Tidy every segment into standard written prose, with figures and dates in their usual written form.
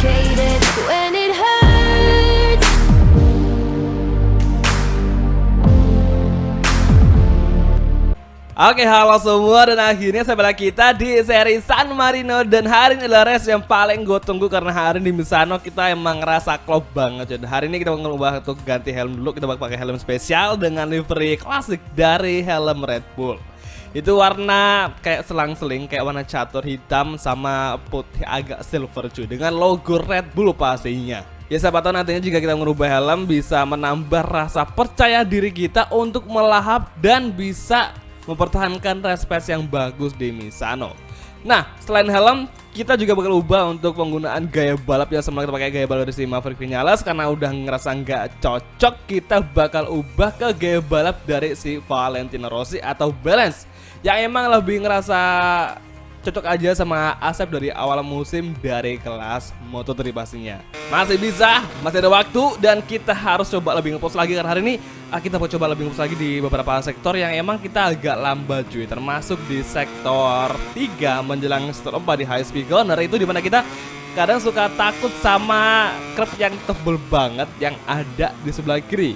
complicated when it hurts. Oke, halo semua, dan akhirnya sampai kita di seri San Marino. Dan hari ini adalah race yang paling gue tunggu, karena hari ini di Misano kita emang ngerasa klop banget. Dan hari ini kita mau ngubah untuk ganti helm dulu. Kita bakal pakai helm spesial dengan livery klasik dari helm Red Bull. Itu warna kayak selang-seling, kayak warna catur hitam sama putih agak silver cuy, dengan logo Red Bull pastinya. Ya siapa tahu nantinya jika kita merubah helm bisa menambah rasa percaya diri kita untuk melahap dan bisa mempertahankan race pace yang bagus di Misano. Nah, selain helm, kita juga bakal ubah untuk penggunaan gaya balap. Yang semula kita pakai gaya balap dari si Maverick Vinales, karena udah ngerasa nggak cocok, kita bakal ubah ke gaya balap dari si Valentino Rossi atau Balance, yang emang lebih ngerasa cocok aja sama Asep dari awal musim dari kelas Moto3 pastinya. Masih bisa, masih ada waktu, dan kita harus coba lebih ngepost lagi, karena hari ini kita mau coba lebih ngepost lagi di beberapa sektor yang emang kita agak lambat cuy, termasuk di sektor 3 menjelang sektor 4 di high speed corner, itu dimana kita kadang suka takut sama curb yang tebel banget yang ada di sebelah kiri.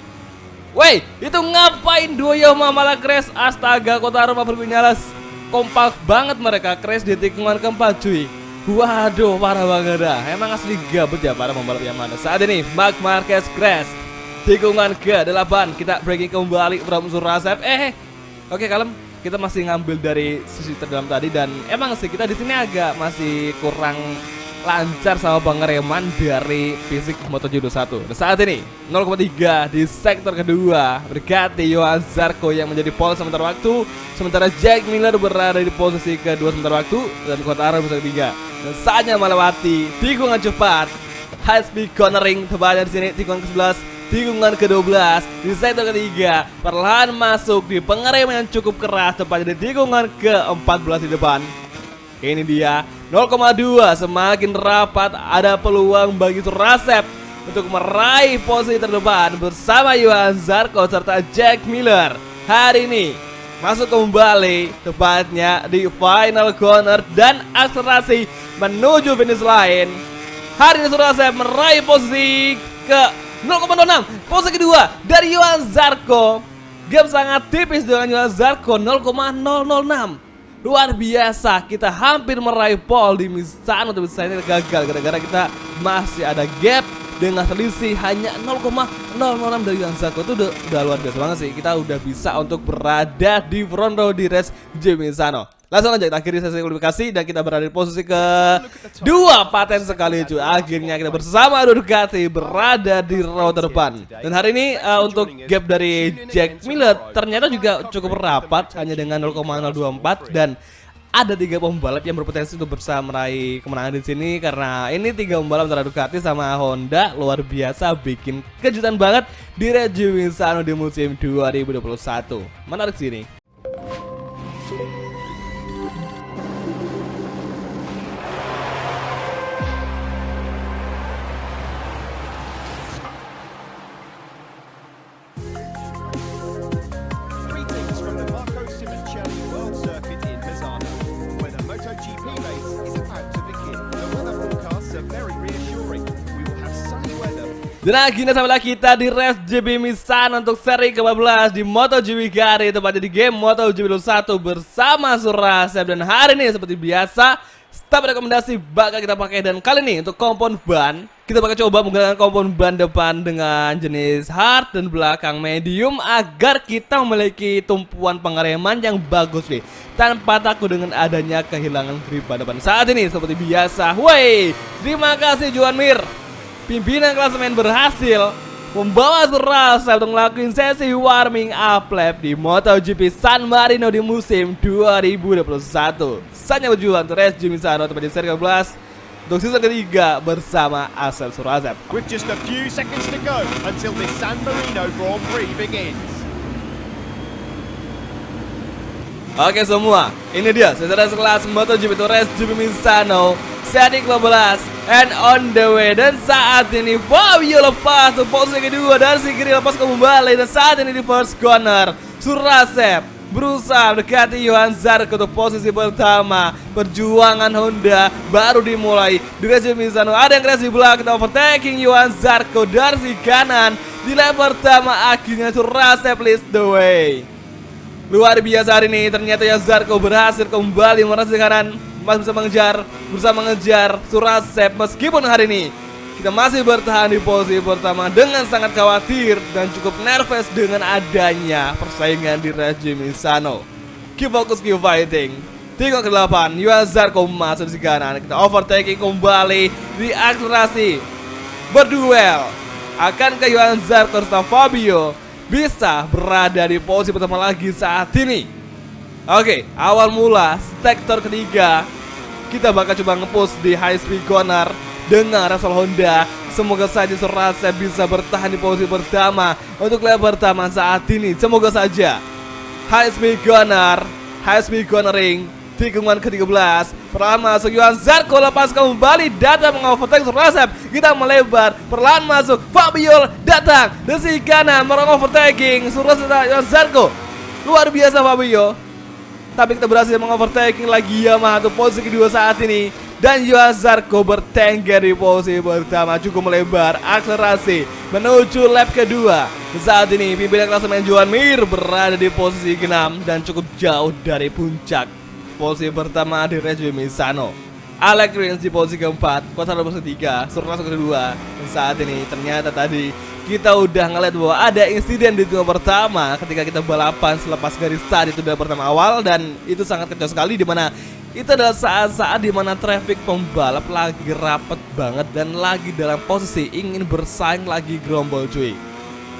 Wey, itu ngapain dua Yamaha malah crash? Astaga, Kotaro Maverick Vinales kompak banget mereka, crash di tikungan keempat cuy. Waduh, parah banget dah. Emang asli gabut ya para pembalap yang mana. Saat ini Marc Marquez crash tikungan ke-8. Kita breaking kembali from Surasep. Oke, kalem. Kita masih ngambil dari sisi terdalam tadi, dan emang sih kita di sini agak masih kurang lancar sama pengereman dari fisik Moto221. Dan saat ini 0,3 di sektor kedua berkati Johan Zarco yang menjadi pole sementara waktu, sementara Jack Miller berada di posisi kedua sementara waktu, dan Kotaro bisa ketiga. Dan saatnya melewati tikungan cepat high speed cornering, tepatnya di sini tikungan ke-11, tikungan ke-12 di sektor ketiga, perlahan masuk di pengereman yang cukup keras, tepatnya di tikungan ke-14 di depan. Ini dia 0,2, semakin rapat, ada peluang bagi Surasep untuk meraih posisi terdepan bersama Johan Zarco serta Jack Miller. Hari ini masuk kembali tepatnya di final corner dan akselerasi menuju finish line. Hari ini Surasep meraih posisi ke 0,06, posisi kedua dari Johan Zarco. Game sangat tipis dengan Johan Zarco 0,006. Luar biasa, kita hampir meraih pole di Misano, tapi sayangnya gagal gara-gara kita masih ada gap dengan selisih hanya 0,006 dari Johan Zarco. Itu udah luar biasa banget sih. Kita udah bisa untuk berada di front row di race di Misano. Langsung aja kita akhiri sesi kualifikasi dan kita berada di posisi ke-2, paten sekali cuy. Akhirnya kita bersama Ducati berada di row terdepan. Dan hari ini untuk gap dari Jack Miller ternyata juga cukup rapat, hanya dengan 0,024, dan ada 3 pembalap yang berpotensi untuk berusaha meraih kemenangan di sini, karena ini 3 pembalap antara Ducati sama Honda luar biasa, bikin kejutan banget di Regio Misano di musim 2021. Menarik sih ini. Dan akhirnya sampailah kita di race GP Misano untuk seri ke-14 di MotoGP Gari, tepatnya di game MotoGP 21 bersama Surasep. Dan hari ini seperti biasa, step rekomendasi bakal kita pakai, dan kali ini untuk kompon ban kita bakal coba menggunakan kompon ban depan dengan jenis hard dan belakang medium, agar kita memiliki tumpuan pengereman yang bagus nih, tanpa takut dengan adanya kehilangan grip ban depan. Saat ini seperti biasa, woi, terima kasih Johan Mir, pimpinan klasemen berhasil membawa Surasep untuk ngelakuin sesi warming up lap di MotoGP San Marino di musim 2021. Saatnya berjuang untuk race di Misano tepat di seri ke-11 untuk season ketiga bersama Asep Surasep. With just a few seconds to go until this San Marino Grand Prix begins. Oke semua, ini dia sesi kelas MotoGP itu race GP Misano seri ke-12 and on the way. Dan saat ini Fabio lepas ke posisi kedua dan si kiri lepas kembali. Dan saat ini di first corner Surasep berusaha mendekati Johan Zarco untuk posisi pertama. Perjuangan Honda baru dimulai di race Misano. Ada yang crash di belakang, kita overtaking Johan Zarco dari sisi kanan. Di lap pertama akhirnya Surasep leads the way. Luar biasa hari ini, ternyata Johan Zarco berhasil kembali merasa kanan, masih bisa mengejar Surasep. Meskipun hari ini kita masih bertahan di posisi pertama dengan sangat khawatir dan cukup nervous dengan adanya persaingan di race Misano. Keep focus, keep fighting. Tiga ke-8, Johan Zarco masuk di kanan. Kita overtaking kembali di akselerasi. Berduel. Akankah Johan Zarco serta Fabio bisa berada di posisi pertama lagi saat ini? Oke, awal mula sektor ketiga kita bakal coba nge-push di high speed corner dengan Repsol Honda. Semoga saja Surasep bisa bertahan di posisi pertama untuk lap pertama saat ini. Semoga saja. High speed cornering tikungan ke-13. Perlahan masuk Johan Zarco, lepas kembali datang mengovertake Surasep. Kita melebar, perlahan masuk Fabio datang dari sisi kanan mengovertaking Surasep Johan Zarco. Luar biasa Fabio. Tapi kita berhasil mengovertaking lagi Yamaha untuk posisi kedua saat ini. Dan Johan Zarco bertengger di posisi pertama, cukup melebar akselerasi menuju lap kedua. Saat ini pimpinan klasemen Joan Mir berada di posisi ke-6 dan cukup jauh dari puncak posisi pertama di race Misano. Alex Rins di posisi keempat, Quartararo posisi 3, Surasep kedua. Dan saat ini ternyata tadi kita udah ngeliat bahwa ada insiden di tikungan pertama ketika kita balapan selepas garis start itu dari pertama awal, dan itu sangat kacau sekali, dimana itu adalah saat-saat dimana traffic pembalap lagi rapet banget dan lagi dalam posisi ingin bersaing lagi gerombol cuy.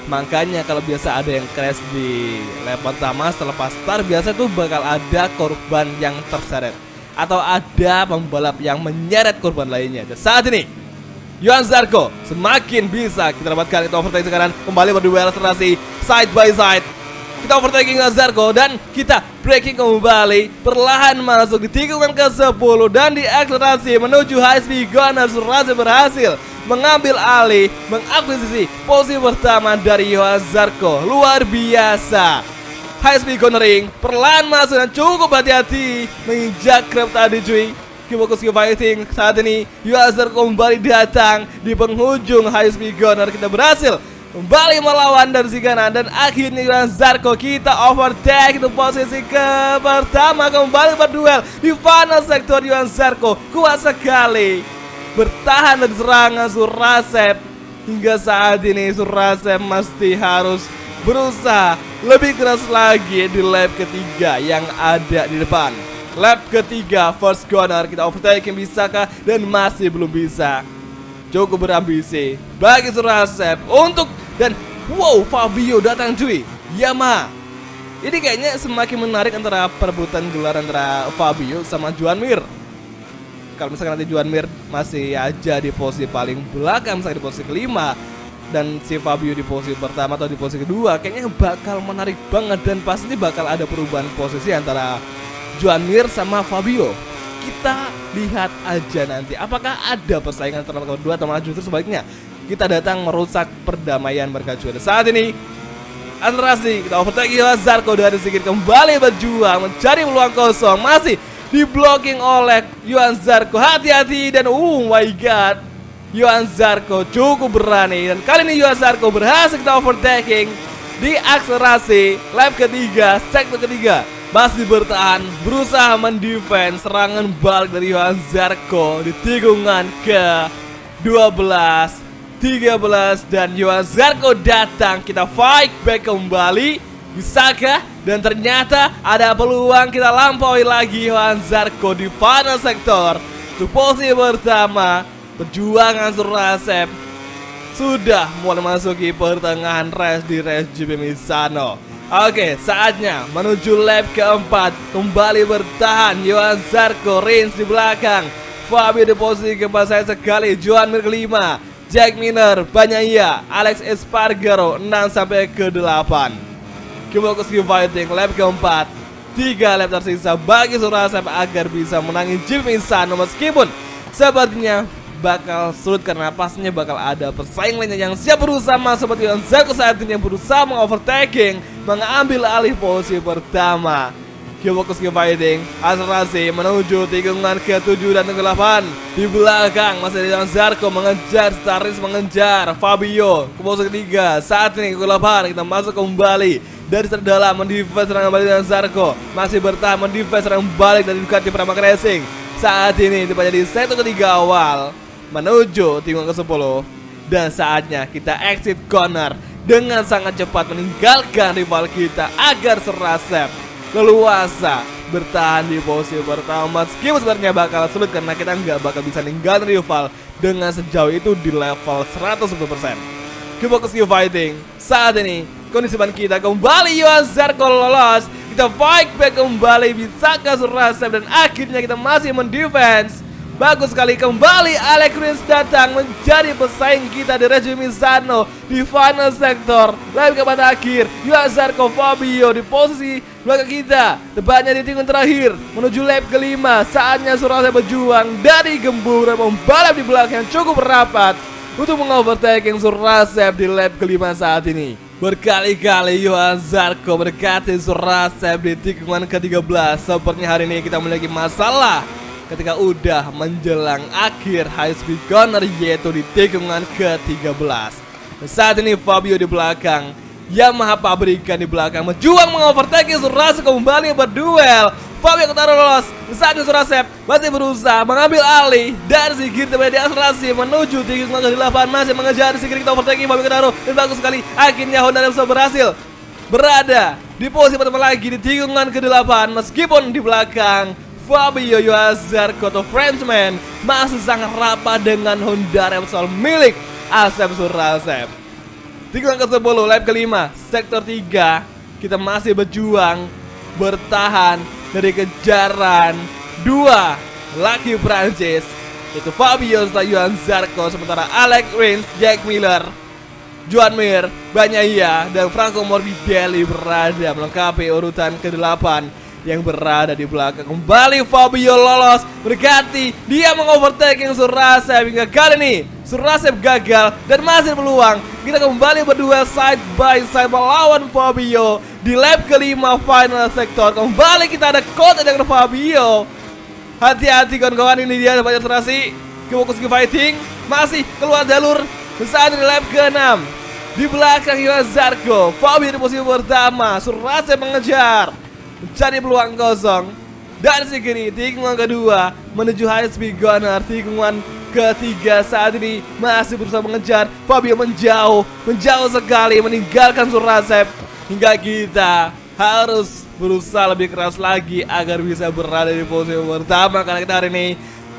Makanya kalau biasa ada yang crash di lap pertama setelah start, biasa tuh bakal ada korban yang terseret atau ada pembalap yang menyeret korban lainnya. Dan saat ini Johan Zarco semakin bisa kita dapatkan. Kita overtaking sekarang kembali berduel akselerasi side by side. Kita overtaking Johan Zarco dan kita braking kembali, perlahan masuk di tikungan ke-10 dan di akselerasi menuju high speed corner. Surasep berhasil mengambil alih, mengakuisisi posisi pertama dari Johan Zarco. Luar biasa. High speed cornering, perlahan masuk dan cukup hati-hati menginjak krep tadi cuy. Fokus ke fighting saat ini. Johan Zarco kembali datang di penghujung high speed corner. Kita berhasil kembali melawan dari sisi kanan dan akhirnya Johan Zarco kita overtake untuk posisi ke pertama. Kembali berduel di final sektor. Johan Zarco kuat sekali bertahan dari serangan Surasep. Hingga saat ini Surasep mesti harus berusaha lebih keras lagi di lap ketiga yang ada di depan. Lap ketiga first corner, kita overtaking bisakah? Dan masih belum bisa. Cukup berambisi bagi Surasep untuk, dan wow, Fabio datang cuy. Yamaha. Ini kayaknya semakin menarik antara perebutan gelar antara Fabio sama Joan Mir. Kalau misalkan nanti Joan Mir masih aja di posisi paling belakang, misalnya di posisi kelima, dan si Fabio di posisi pertama atau di posisi kedua, kayaknya bakal menarik banget dan pasti bakal ada perubahan posisi antara Joan Mir sama Fabio. Kita lihat aja nanti apakah ada persaingan antara mereka berdua atau malah justru sebaliknya kita datang merusak perdamaian mereka juga. Saat ini akselerasi, kita overtake Johan Zarco dari sedikit kembali berjuang mencari peluang kosong, masih di blocking oleh Johan Zarco. Hati-hati dan my god, Johan Zarco cukup berani dan kali ini Johan Zarco berhasil kita overtaking di akselerasi lap ketiga, sektor ketiga. Masih bertahan, berusaha mendefense serangan balik dari Johan Zarco di tikungan ke-12, 13 dan Johan Zarco datang. Kita fight back kembali, bisakah? Dan ternyata ada peluang kita lampaui lagi Johan Zarco di final sektor. Untuk posisi pertama, perjuangan Surasep sudah mulai memasuki pertengahan race di race GP Misano. Oke, saatnya menuju lap keempat. Kembali bertahan Johan Zarco, Rins di belakang, Fabio di posisi keempat saya sekali, Joan Mir kelima, Jack Miner, Bagnaia, Alex Espargaro 6 sampai ke 8. Fokus ke fighting lap keempat. 3 lap tersisa bagi Surasep agar bisa menangi GP Misano, meskipun sepertinya bakal sulit karena pastinya bakal ada pesaing lainnya yang siap berusaha masuk seperti Zarko saat ini yang berusaha mengovertaking, mengambil alih posisi pertama. Fokus ke fighting, akselerasi menuju tikungan ke-7 dan ke-8. Di belakang masih ada Zarko mengejar, Staris mengejar Fabio ke posisi ketiga. Saat ini ke-8 kita masuk kembali dari terdalam mendefense serangan balik dengan Zarko. Masih bertahan mendefense serangan balik dari Ducati Pramac Racing. Saat ini tepatnya di sektor ketiga awal menuju tikungan ke-10. Dan saatnya kita exit corner dengan sangat cepat meninggalkan rival kita agar Serasep leluasa bertahan di posisi pertama. Meskipun sebenarnya bakal sulit karena kita nggak bakal bisa ninggalin rival dengan sejauh itu di level 110%. Fokus ke fighting. Saat ini kondisi ban kita kembali Zarko lolos. Kita fight back kembali, bisa ke Serasep dan akhirnya kita masih mendefense. Bagus sekali kembali Alex Rins datang menjadi pesaing kita di Reggio Misano di final sektor. Lap keempat akhir, Zarko Fabio di posisi belakang kita, tepatnya di tikungan terakhir menuju lap kelima. Saatnya Serasep berjuang dari gemburan membalap di belakang yang cukup rapat untuk mengovertaking Serasep di lap kelima saat ini. Berkali-kali Zarko mendekati Serasep di tikungan ke-13. Sepertinya hari ini kita memiliki masalah ketika udah menjelang akhir high speed corner, yaitu di tikungan ke-13. Saat ini Fabio di belakang, Yamaha pabrikan di belakang menjuang mengovertaking Serasep kembali berduel. Fabio ketaruh lolos. Saatnya Serasep masih berusaha mengambil alih dari Sigir di akselerasi menuju tikungan ke-8, masih mengejar Sigir, kita overtaking Fabio ketaruh dan bagus sekali. Akhirnya Honda bisa berhasil berada di posisi pertama lagi di tikungan ke-8 meskipun di belakang Fabio Zarko atau Frenchman masih sangat rapat dengan Honda Repsol milik Asep Serasep. Tikungan ke-10 lap kelima sektor 3 kita masih berjuang bertahan dari kejaran dua laki Prancis, itu Fabio serta Zarko, sementara Alex Rins, Jack Miller, Joan Mir, Bagnaia dan Franco Morbidelli berada melengkapi urutan ke-8 yang berada di belakang. Kembali Fabio lolos mendekati, dia mengovertaking Serasep hingga kali ini Serasep gagal dan masih peluang. Kita kembali berdua side by side melawan Fabio di lap kelima final sektor. Kembali kita ada kontak dengan Fabio. Hati-hati kawan-kawan, ini dia dapat akselerasi. Fokus ke fighting, masih keluar jalur. Saat di lap ke-6 di belakang Zarko, Fabio di posisi pertama, Serasep mengejar mencari peluang kosong. Dan si kiri tikungan kedua menuju high speed corner, tikungan ketiga saat ini masih berusaha mengejar. Fabio menjauh sekali meninggalkan Serasep hingga kita harus berusaha lebih keras lagi agar bisa berada di posisi pertama. Karena kita hari ini,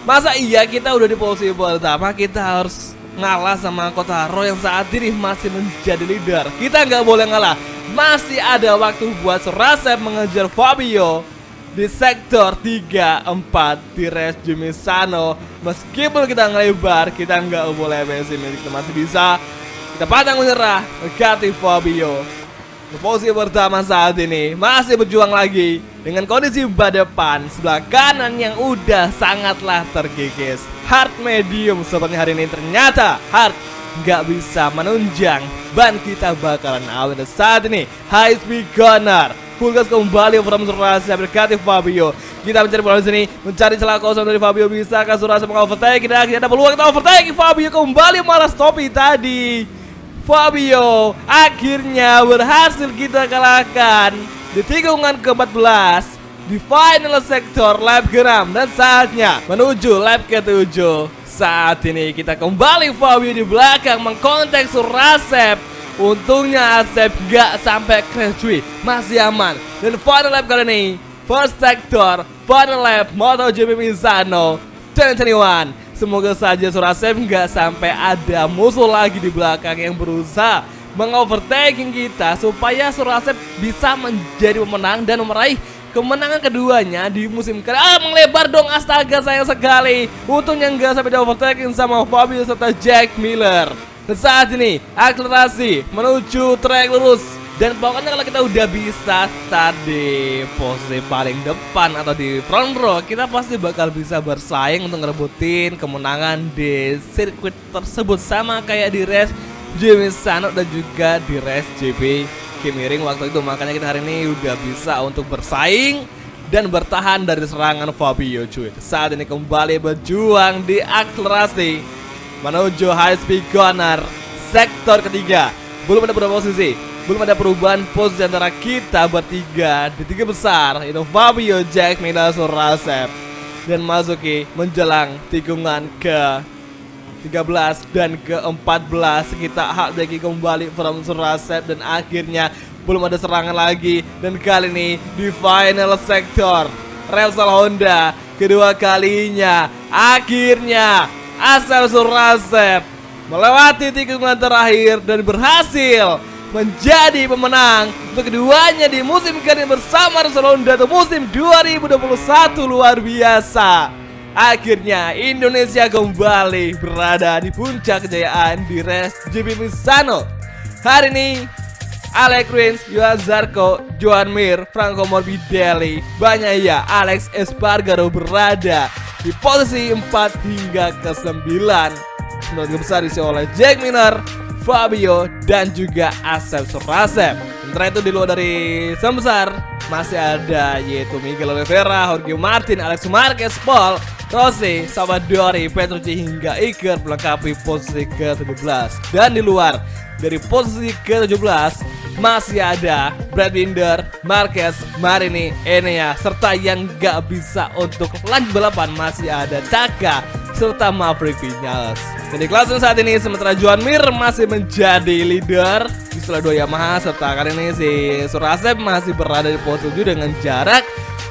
masa iya kita udah di posisi pertama kita harus ngalah sama Kotaro yang saat ini masih menjadi leader. Kita nggak boleh ngalah. Masih ada waktu buat Serasep mengejar Fabio di sektor 3-4 di Reggio Misano. Meskipun kita ngelebar, kita nggak boleh pesimis. Kita masih bisa, kita pantang menyerah mendekati Fabio. Di posisi pertama saat ini masih berjuang lagi dengan kondisi ban depan sebelah kanan yang udah sangatlah terkikis. Hard medium seperti hari ini ternyata hard nggak bisa menunjang, ban kita bakalan out. Dan saat ini high speed corner, full gas kembali from Serasep mendekati Fabio. Kita mencari bola di sini, mencari celah kosong dari Fabio. Bisakah Serasep mengovertake? Kita akhirnya ada peluang kita overtake. Fabio kembali malah stopi tadi. Fabio akhirnya berhasil kita kalahkan di tikungan ke-14 di final sektor lap ke-6 dan saatnya menuju lap ke-7. Saat ini kita kembali Fabio di belakang mengkontak Serasep. Untungnya Asep gak sampai crash cuy, masih aman. Dan final lap kali ini, first sector, final lap MotoGP Misano 2021. Semoga saja Serasep gak sampai ada musuh lagi di belakang yang berusaha mengovertaking kita, supaya Serasep bisa menjadi pemenang dan meraih kemenangan keduanya di musim kali. Melebar dong, astaga sayang sekali. Untungnya nggak sampai di overtaking sama Fabio serta Jack Miller. Dan saat ini akselerasi menuju trek lurus Dan pokoknya kalau kita udah bisa start di posisi paling depan atau di front row, kita pasti bakal bisa bersaing untuk ngerebutin kemenangan di sirkuit tersebut, sama kayak di race Jimmy Sano dan juga di race GP Kimiring waktu itu. Makanya kita hari ini udah bisa untuk bersaing dan bertahan dari serangan Fabio cuy. Saat ini kembali berjuang di akselerasi menuju high speed corner sektor ketiga. Belum ada perubahan posisi, belum ada perubahan posisi antara kita bertiga di tiga besar, itu Fabio, Jack Miller, Surasep, dan Masuki menjelang tikungan ke 13 dan ke 14. Kita hak kembali from Surasep dan akhirnya belum ada serangan lagi. Dan kali ini di final sektor Repsol Honda kedua kalinya akhirnya Asep Surasep melewati tikungan terakhir dan berhasil menjadi pemenang untuk keduanya di musim kali ini bersama Repsol Honda atau musim 2021. Luar biasa. Akhirnya Indonesia kembali berada di puncak kejayaan di race GP Misano. Hari ini Alex Rins, Johan Zarco, Johan Mir, Franco Morbidelli, Bagnaia, Alex Espargaro berada di posisi 4 hingga ke 9. Menurut besar diisi oleh Jack Miller, Fabio, dan juga Asep Surasep. Sementara itu di luar dari sem besar masih ada yaitu Miguel Oliveira, Jorge Martin, Alex Marquez, Paul, Rossi, Salvadori, Petrucci hingga Iker melengkapi posisi ke-17. Dan di luar dari posisi ke-17 masih ada Brad Binder, Marquez, Marini, Enea, serta yang gak bisa untuk lanjut balapan masih ada Taka serta Maverick Vinales. Dan di klasemen saat ini sementara Johan Mir masih menjadi leader di setelah 2 Yamaha, serta kali ini si Surasep masih berada di posisi 7 dengan jarak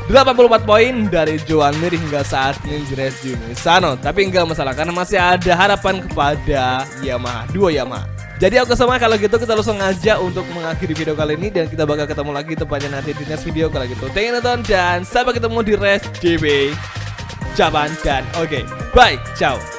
84 poin dari Johan Mir hingga saat ini di race Jimmy Misano. Tapi enggak masalah karena masih ada harapan kepada Yamaha, 2 Yamaha. Jadi oke semua, kalau gitu kita langsung aja untuk mengakhiri video kali ini dan kita bakal ketemu lagi tepatnya nanti di next video. Kalau gitu thank you nonton dan sampai ketemu di race GP Japan dan oke, bye, ciao.